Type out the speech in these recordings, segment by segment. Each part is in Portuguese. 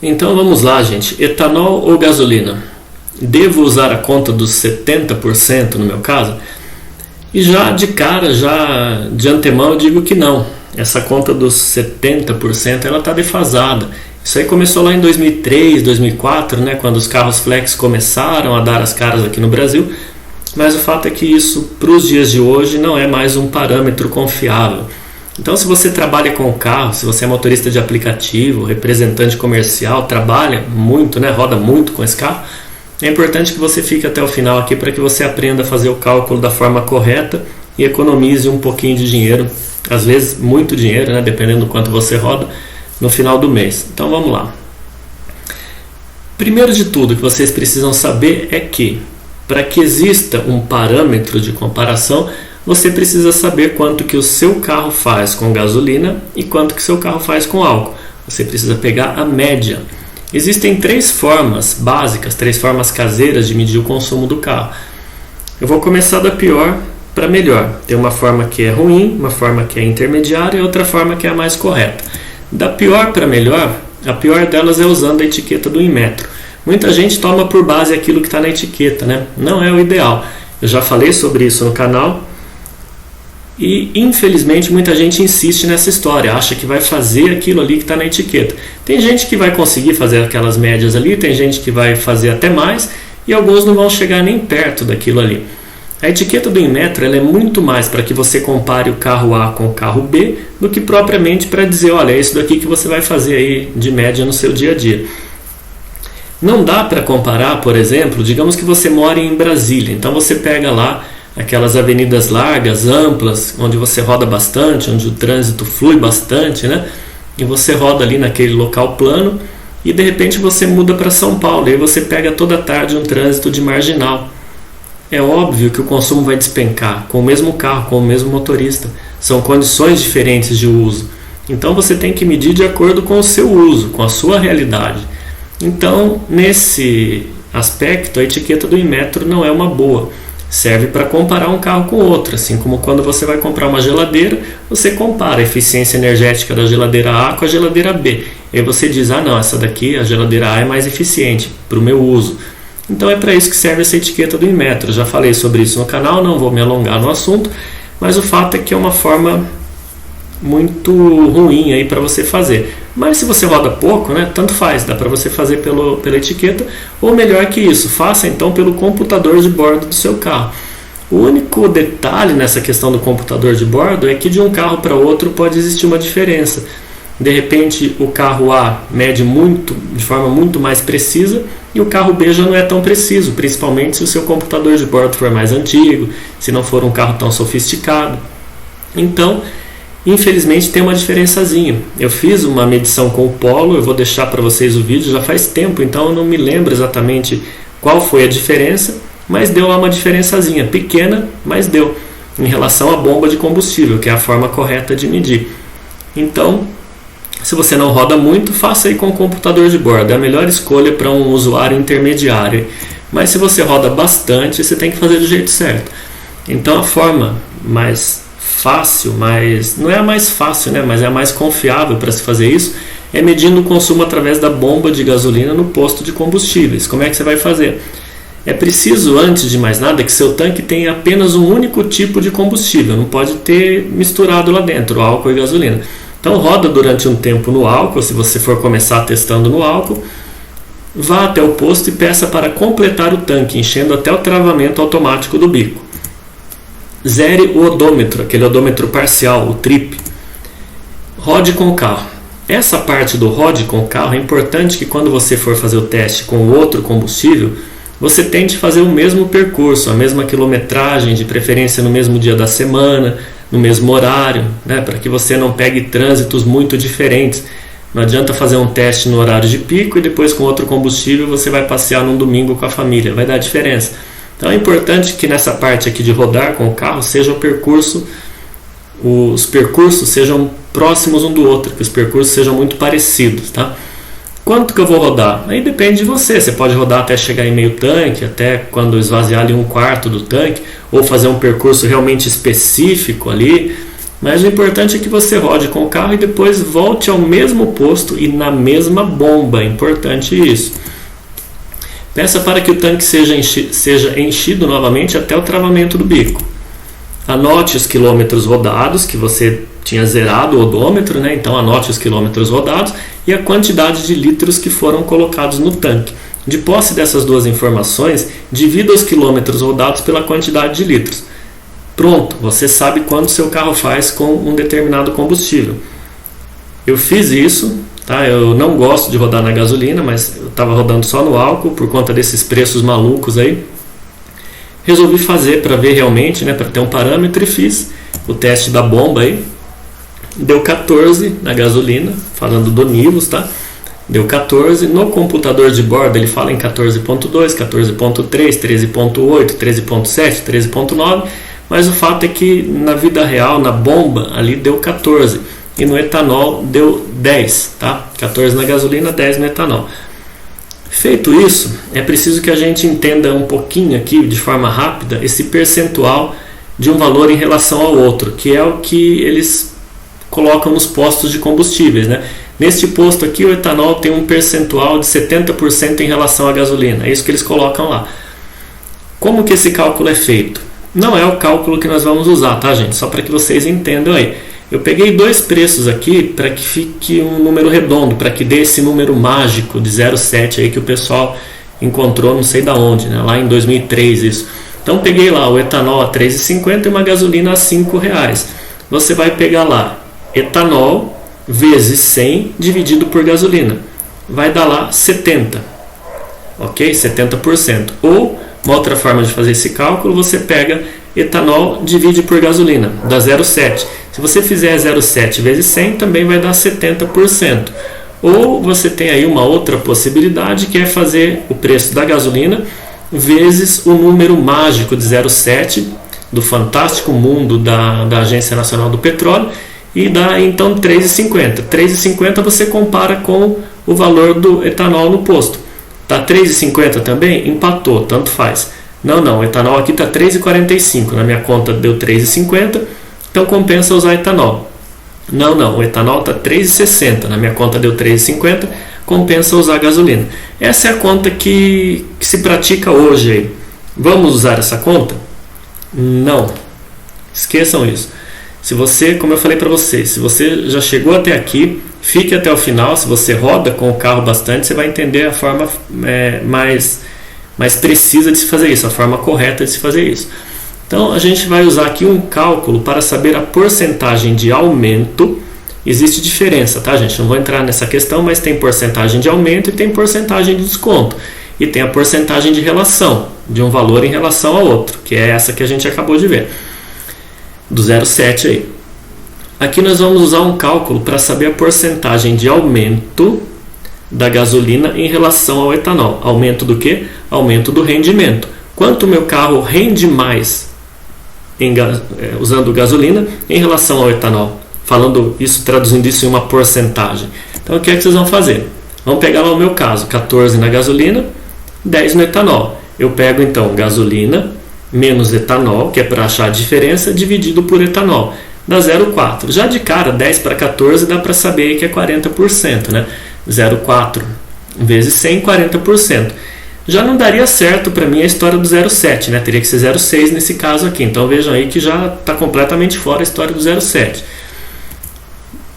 Então vamos lá, gente. Etanol ou gasolina? Devo usar a conta dos 70% no meu caso? E já de cara, já de antemão eu digo que não. Essa conta dos 70% ela está defasada. Isso aí começou lá em 2003, 2004, né, quando os carros flex começaram a dar as caras aqui no Brasil. Mas o fato é que isso, para os dias de hoje, não é mais um parâmetro confiável. Então, se você trabalha com o carro, se você é motorista de aplicativo, representante comercial, trabalha muito, né, roda muito com esse carro, é importante que você fique até o final aqui para que você aprenda a fazer o cálculo da forma correta e economize um pouquinho de dinheiro, às vezes muito dinheiro, né, dependendo do quanto você roda, no final do mês. Então, vamos lá. Primeiro de tudo, o que vocês precisam saber é que, para que exista um parâmetro de comparação, você precisa saber quanto que o seu carro faz com gasolina e quanto que o seu carro faz com álcool. Você precisa pegar a média. Existem três formas básicas, três formas caseiras de medir o consumo do carro. Eu vou começar da pior para melhor. Tem uma forma que é ruim, uma forma que é intermediária e outra forma que é a mais correta. Da pior para melhor, a pior delas é usando a etiqueta do Inmetro. Muita gente toma por base aquilo que está na etiqueta, né? Não é o ideal. Eu já falei sobre isso no canal. E infelizmente muita gente insiste nessa história, acha que vai fazer aquilo ali que está na etiqueta. Tem gente que vai conseguir fazer aquelas médias ali, tem gente que vai fazer até mais e alguns não vão chegar nem perto daquilo ali. A etiqueta do Inmetro ela é muito mais para que você compare o carro A com o carro B do que propriamente para dizer, olha, é isso daqui que você vai fazer aí de média no seu dia a dia. Não dá para comparar, por exemplo, digamos que você mora em Brasília, então você pega lá aquelas avenidas largas, amplas, onde você roda bastante, onde o trânsito flui bastante, né? E você roda ali naquele local plano e de repente você muda para São Paulo e aí você pega toda a tarde um trânsito de marginal. É óbvio que o consumo vai despencar com o mesmo carro, com o mesmo motorista. São condições diferentes de uso. Então você tem que medir de acordo com o seu uso, com a sua realidade. Então, nesse aspecto, a etiqueta do Inmetro não é uma boa. Serve para comparar um carro com outro, assim como quando você vai comprar uma geladeira, você compara a eficiência energética da geladeira A com a geladeira B. E aí você diz, não, essa daqui, a geladeira A é mais eficiente para o meu uso. Então é para isso que serve essa etiqueta do Inmetro. Já falei sobre isso no canal, não vou me alongar no assunto, mas o fato é que é uma forma muito ruim aí para você fazer. Mas se você roda pouco, né, tanto faz, dá para você fazer pela etiqueta, ou melhor que isso, faça então pelo computador de bordo do seu carro. O único detalhe nessa questão do computador de bordo é que de um carro para outro pode existir uma diferença. De repente o carro A mede de forma muito mais precisa e o carro B já não é tão preciso, principalmente se o seu computador de bordo for mais antigo, se não for um carro tão sofisticado. Então, infelizmente tem uma diferençazinha. Eu fiz uma medição com o Polo, eu vou deixar para vocês o vídeo, já faz tempo, então eu não me lembro exatamente qual foi a diferença, mas deu lá uma diferençazinha, pequena, mas deu, em relação à bomba de combustível, que é a forma correta de medir. Então, se você não roda muito, faça aí com o computador de bordo, é a melhor escolha para um usuário intermediário. Mas se você roda bastante, você tem que fazer do jeito certo. Então a forma mais fácil, mas não é a mais fácil, né, mas é a mais confiável para se fazer isso, é medindo o consumo através da bomba de gasolina no posto de combustíveis. Como é que você vai fazer? É preciso, antes de mais nada, que seu tanque tenha apenas um único tipo de combustível, não pode ter misturado lá dentro álcool e gasolina. Então roda durante um tempo no álcool, se você for começar testando no álcool, vá até o posto e peça para completar o tanque, enchendo até o travamento automático do bico. Zere o odômetro, aquele odômetro parcial, o trip. Rode com o carro. Essa parte do rode com o carro é importante que quando você for fazer o teste com outro combustível, você tente fazer o mesmo percurso, a mesma quilometragem, de preferência no mesmo dia da semana, no mesmo horário, né, para que você não pegue trânsitos muito diferentes. Não adianta fazer um teste no horário de pico e depois com outro combustível você vai passear num domingo com a família, vai dar diferença. Então é importante que nessa parte aqui de rodar com o carro seja o percurso, os percursos sejam próximos um do outro, que os percursos sejam muito parecidos, tá? Quanto que eu vou rodar? Aí depende de você, você pode rodar até chegar em meio tanque, até quando esvaziar ali um quarto do tanque, ou fazer um percurso realmente específico ali, Mas o importante é que você rode com o carro e depois volte ao mesmo posto e na mesma bomba. É importante isso. Peça para que o tanque seja enchido novamente até o travamento do bico. Anote os quilômetros rodados, que você tinha zerado o odômetro, né? Então anote os quilômetros rodados e a quantidade de litros que foram colocados no tanque. De posse dessas duas informações, divida os quilômetros rodados pela quantidade de litros. Pronto, você sabe quanto seu carro faz com um determinado combustível. Eu fiz isso, tá? Eu não gosto de rodar na gasolina, mas eu estava rodando só no álcool por conta desses preços malucos aí. Resolvi fazer para ver realmente, né, para ter um parâmetro, e fiz o teste da bomba aí. Deu 14 na gasolina, falando do Nivus, tá? Deu 14. No computador de bordo ele fala em 14.2, 14.3, 13.8, 13.7, 13.9. Mas o fato é que na vida real, na bomba, ali deu 14. E no etanol deu 10, tá? 14 na gasolina, 10 no etanol. Feito isso, é preciso que a gente entenda um pouquinho aqui, de forma rápida, esse percentual de um valor em relação ao outro, que é o que eles colocam nos postos de combustíveis, né? Neste posto aqui, o etanol tem um percentual de 70% em relação à gasolina. É isso que eles colocam lá. Como que esse cálculo é feito? Não é o cálculo que nós vamos usar, tá, gente? Só para que vocês entendam aí. Eu peguei dois preços aqui para que fique um número redondo, para que dê esse número mágico de 0,7 aí que o pessoal encontrou não sei da onde, né? Lá em 2003 isso. Então peguei lá o etanol a R$ 3,50 e uma gasolina a R$ 5,00. Você vai pegar lá etanol vezes 100 dividido por gasolina. Vai dar lá 70. Ok? 70%. Ou, uma outra forma de fazer esse cálculo, você pega etanol, divide por gasolina, dá 0,7. Se você fizer 0,7 vezes 100, também vai dar 70%. Ou você tem aí uma outra possibilidade, que é fazer o preço da gasolina vezes o número mágico de 0,7 do fantástico mundo da Agência Nacional do Petróleo, e dá então 3,50. 3,50 você compara com o valor do etanol no posto. Tá 3,50 também? Empatou, tanto faz. Não, o etanol aqui está 3,45. Na minha conta deu 3,50, então compensa usar etanol. Não, o etanol está 3,60. Na minha conta deu 3,50, compensa usar gasolina. Essa é a conta que se pratica hoje aí. Vamos usar essa conta? Não. Esqueçam isso. Se você, como eu falei para você, se você já chegou até aqui, fique até o final. Se você roda com o carro bastante, você vai entender a forma mais precisa de se fazer isso, a forma correta de se fazer isso. Então a gente vai usar aqui um cálculo para saber a porcentagem de aumento. Existe diferença, tá, gente? Não vou entrar nessa questão, mas tem porcentagem de aumento e tem porcentagem de desconto. E tem a porcentagem de relação, de um valor em relação ao outro, que é essa que a gente acabou de ver, do 0,7 aí. Aqui nós vamos usar um cálculo para saber a porcentagem de aumento da gasolina em relação ao etanol. Aumento do quê? Aumento do rendimento. Quanto o meu carro rende mais usando gasolina em relação ao etanol? Falando isso, traduzindo isso em uma porcentagem. Então o que é que vocês vão fazer? Vamos pegar lá o meu caso, 14 na gasolina, 10 no etanol. Eu pego então gasolina menos etanol, que é para achar a diferença, dividido por etanol. Dá 0,4. Já de cara, 10 para 14 dá para saber que é 40%, né? 0,4 vezes 100, 40%. Já não daria certo para mim a história do 0,7, né? Teria que ser 0,6 nesse caso aqui. Então vejam aí que já está completamente fora a história do 0,7.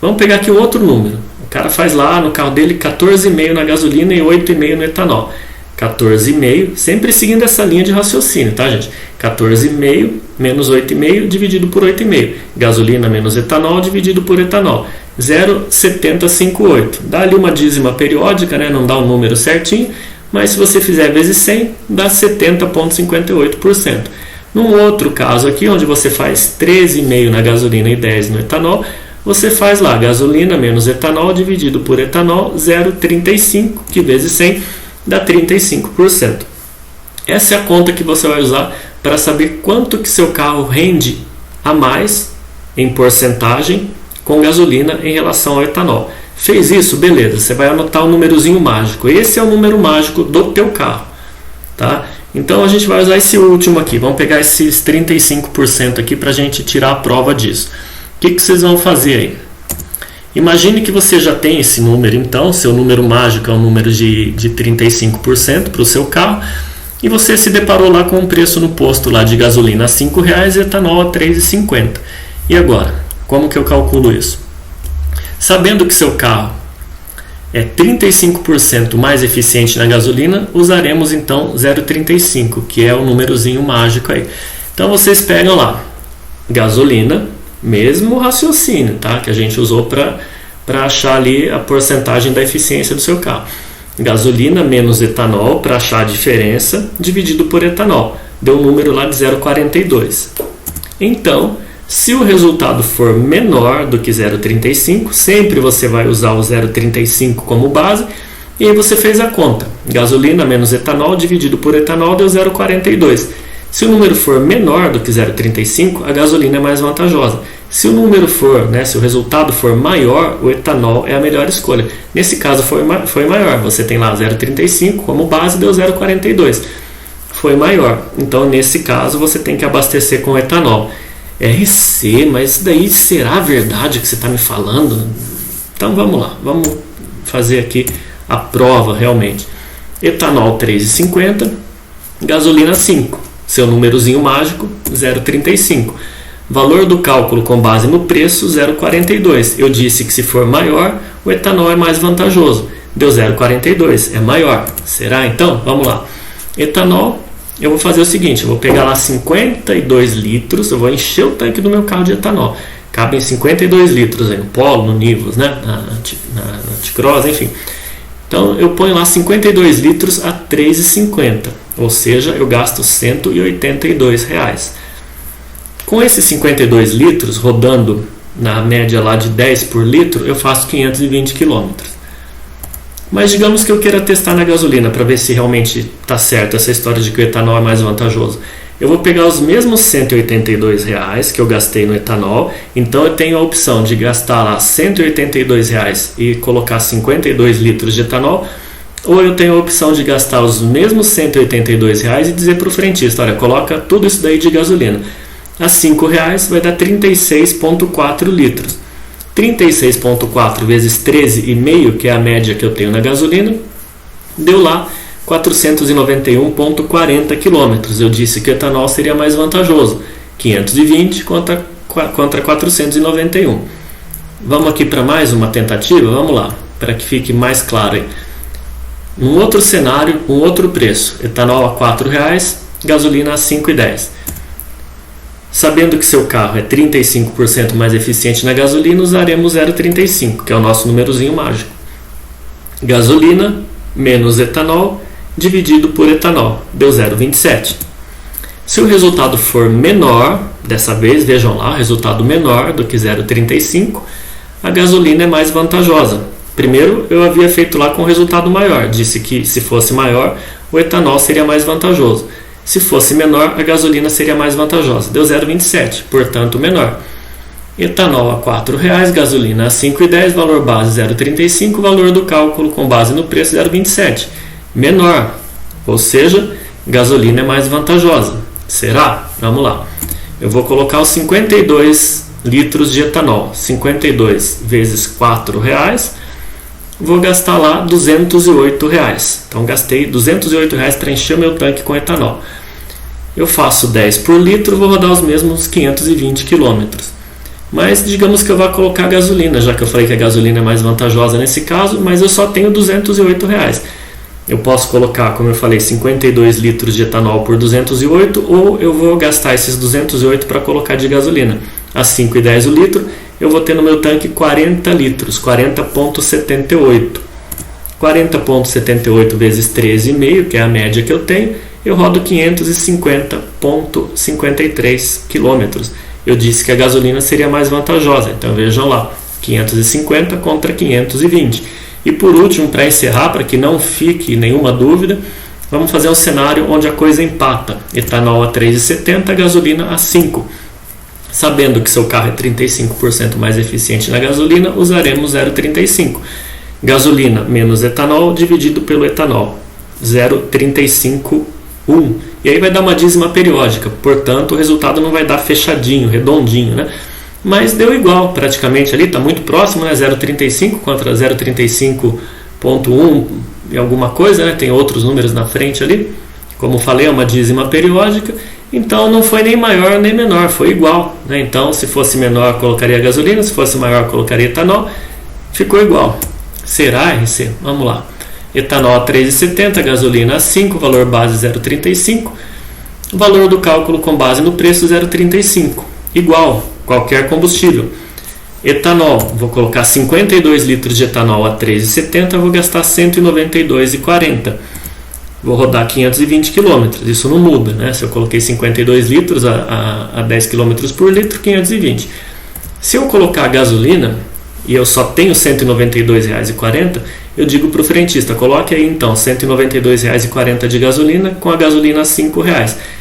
Vamos pegar aqui um outro número. O cara faz lá no carro dele 14,5 na gasolina e 8,5 no etanol. 14,5, sempre seguindo essa linha de raciocínio, tá, gente? 14,5 menos 8,5 dividido por 8,5. Gasolina menos etanol dividido por etanol. 0,7058. Dá ali uma dízima periódica, né? Não dá o número certinho, mas se você fizer vezes 100, dá 70,58%. Num outro caso aqui, onde você faz 13,5 na gasolina e 10 no etanol, você faz lá gasolina menos etanol dividido por etanol, 0,35, que vezes 100 dá 35%. Essa é a conta que você vai usar para saber quanto que seu carro rende a mais em porcentagem com gasolina em relação ao etanol. Fez isso? Beleza, você vai anotar um númerozinho mágico. Esse é o número mágico do teu carro, tá? Então a gente vai usar esse último aqui. Vamos pegar esses 35% aqui para a gente tirar a prova disso. que vocês vão fazer aí? Imagine que você já tem esse número, então, seu número mágico é um número de 35% para o seu carro, e você se deparou lá com um preço no posto lá de gasolina a R$ 5,00 e etanol a R$ 3,50. E agora, como que eu calculo isso? Sabendo que seu carro é 35% mais eficiente na gasolina, usaremos então 0,35, que é o númerozinho mágico aí. Então vocês pegam lá, gasolina, mesmo raciocínio, tá? Que a gente usou para achar ali a porcentagem da eficiência do seu carro. Gasolina menos etanol para achar a diferença, dividido por etanol. Deu um número lá de 0,42. Então, se o resultado for menor do que 0,35, sempre você vai usar o 0,35 como base, e aí você fez a conta. Gasolina menos etanol dividido por etanol deu 0,42. Se o número for menor do que 0,35, a gasolina é mais vantajosa. Se o número for, se o resultado for maior, o etanol é a melhor escolha. Nesse caso foi maior. Você tem lá 0,35 como base, deu 0,42. Foi maior. Então, nesse caso, você tem que abastecer com etanol. RC, mas isso daí será verdade que você está me falando? Então, vamos lá. Vamos fazer aqui a prova realmente. Etanol 3,50, gasolina 5. Seu númerozinho mágico, 0,35. Valor do cálculo com base no preço, 0,42. Eu disse que se for maior, o etanol é mais vantajoso. Deu 0,42, é maior. Será então? Vamos lá. Etanol, eu vou fazer o seguinte, eu vou pegar lá 52 litros, eu vou encher o tanque do meu carro de etanol. Cabem 52 litros aí no Polo, no Nivus, na T-Cross, enfim. Então eu ponho lá 52 litros a R$ 3,50, ou seja, eu gasto R$ 182. Com esses 52 litros, rodando na média lá de 10 por litro, eu faço 520 km. Mas digamos que eu queira testar na gasolina para ver se realmente está certo essa história de que o etanol é mais vantajoso. Eu vou pegar os mesmos R$ 182 que eu gastei no etanol, então eu tenho a opção de gastar lá R$ 182 e colocar 52 litros de etanol, ou eu tenho a opção de gastar os mesmos R$ 182 e dizer para o frentista, olha, coloca tudo isso daí de gasolina. A R$ 5,00 vai dar 36,4 litros. 36,4 vezes 13,5, que é a média que eu tenho na gasolina, deu lá 491,40 km. Eu disse que o etanol seria mais vantajoso. 520 contra 491. Vamos aqui para mais uma tentativa? Vamos lá, para que fique mais claro aí. Num outro cenário, um outro preço. Etanol a R$ 4,00, gasolina a R$ 5,10. Sabendo que seu carro é 35% mais eficiente na gasolina, usaremos 0,35, que é o nosso númerozinho mágico. Gasolina menos etanol dividido por etanol, deu 0,27. Se o resultado for menor, dessa vez, vejam lá, resultado menor do que 0,35, a gasolina é mais vantajosa. Primeiro, eu havia feito lá com resultado maior, disse que se fosse maior, o etanol seria mais vantajoso. Se fosse menor, a gasolina seria mais vantajosa. Deu 0,27, portanto menor. Etanol a R$ 4,00, gasolina a R$ 5,10, valor base 0,35, valor do cálculo com base no preço 0,27. Menor, ou seja, gasolina é mais vantajosa. Será? Vamos lá. Eu vou colocar os 52 litros de etanol. 52 vezes R$ 4,00, vou gastar lá R$ 208. Então gastei R$ 208 para encher o meu tanque com etanol. Eu faço 10 por litro, vou rodar os mesmos 520 km. Mas digamos que eu vá colocar gasolina, já que eu falei que a gasolina é mais vantajosa nesse caso, mas eu só tenho R$ 208. Eu posso colocar, como eu falei, 52 litros de etanol por 208, ou eu vou gastar esses 208 para colocar de gasolina. A 5,10 o litro, eu vou ter no meu tanque 40 litros, 40,78. 40,78 vezes 13,5, que é a média que eu tenho, eu rodo 550,53 km. Eu disse que a gasolina seria mais vantajosa, então vejam lá, 550 contra 520. E por último, para encerrar, para que não fique nenhuma dúvida, vamos fazer um cenário onde a coisa empata. Etanol a 3,70, gasolina a 5. Sabendo que seu carro é 35% mais eficiente na gasolina, usaremos 0,35. Gasolina menos etanol dividido pelo etanol, 0,351. E aí vai dar uma dízima periódica, portanto o resultado não vai dar fechadinho, redondinho, né? mas deu igual praticamente ali, está muito próximo, né? 0,35 contra 0,35,1 e alguma coisa, né? Tem outros números na frente ali, como falei, é uma dízima periódica, então não foi nem maior nem menor, foi igual, né? Então se fosse menor colocaria gasolina, se fosse maior colocaria etanol, ficou igual. Será, RC? Vamos lá. Etanol a 3,70, gasolina a 5, valor base 0,35, valor do cálculo com base no preço 0,35, igual, qualquer combustível. Etanol, vou colocar 52 litros de etanol a 3,70, vou gastar 192,40. Vou rodar 520 km, isso não muda, né? Se eu coloquei 52 litros a 10 km por litro, 520. Se eu colocar gasolina e eu só tenho R$ 192,40, eu digo para o frentista, coloque aí então R$ 192,40 de gasolina com a gasolina a R$ 5.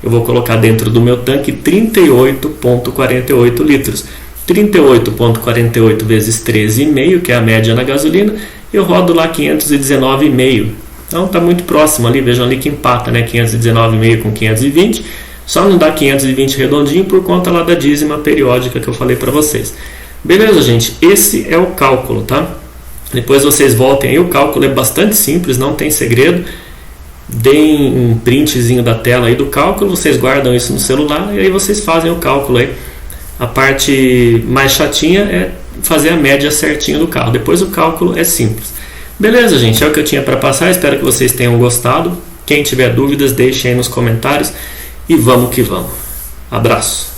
Eu vou colocar dentro do meu tanque 38,48 litros. 38,48 vezes 13,5, que é a média na gasolina, eu rodo lá 519,5. Então está muito próximo ali, vejam ali que empata, né? 519,5 com 520, só não dá 520 redondinho por conta lá da dízima periódica que eu falei para vocês. Beleza, gente? Esse é o cálculo, tá? Depois vocês voltem aí, o cálculo é bastante simples, não tem segredo. Deem um printzinho da tela aí do cálculo, vocês guardam isso no celular e aí vocês fazem o cálculo aí. A parte mais chatinha é fazer a média certinha do carro, depois o cálculo é simples. Beleza, gente? É o que eu tinha para passar, espero que vocês tenham gostado. Quem tiver dúvidas, deixem aí nos comentários e vamos que vamos. Abraço!